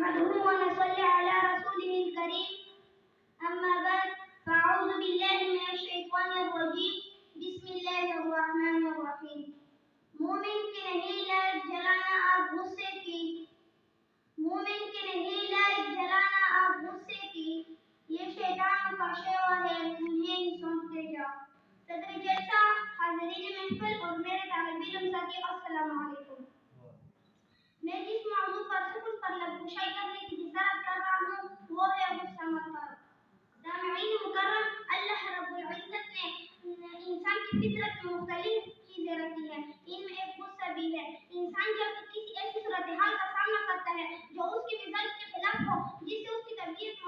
نحمده ونصلي على رسوله الكريم أما بعد فأعوذ بالله من الشيطان الرجيم بسم الله الرحمن الرحيم مومن کی نہیں لائٹ جلانا آپ غصے کی مومن کی نہیں لائٹ جلانا آپ غصے کی یہ شیطان کا شیوا ہے تمہیں ہی سونپتے جاؤ صدر جلسہ حاضرین محفل اور میرے طالب علم ساتھی السلام علیکم میں جس موضوع پر سکوت پر لبوشائی کرنے کی جسارت کر رہا ہوں وہ ہے غصہ مت کرو سامعین مکرم اللہ رب العزت نے انسان کی فطرت میں مختلف چیزیں رکھی ہیں ان میں ایک غصہ بھی ہے انسان جب کسی ایسی صورتحال کا سامنا کرتا ہے جو اس کے مزاج کے خلاف ہو جس سے اس کی طبیعت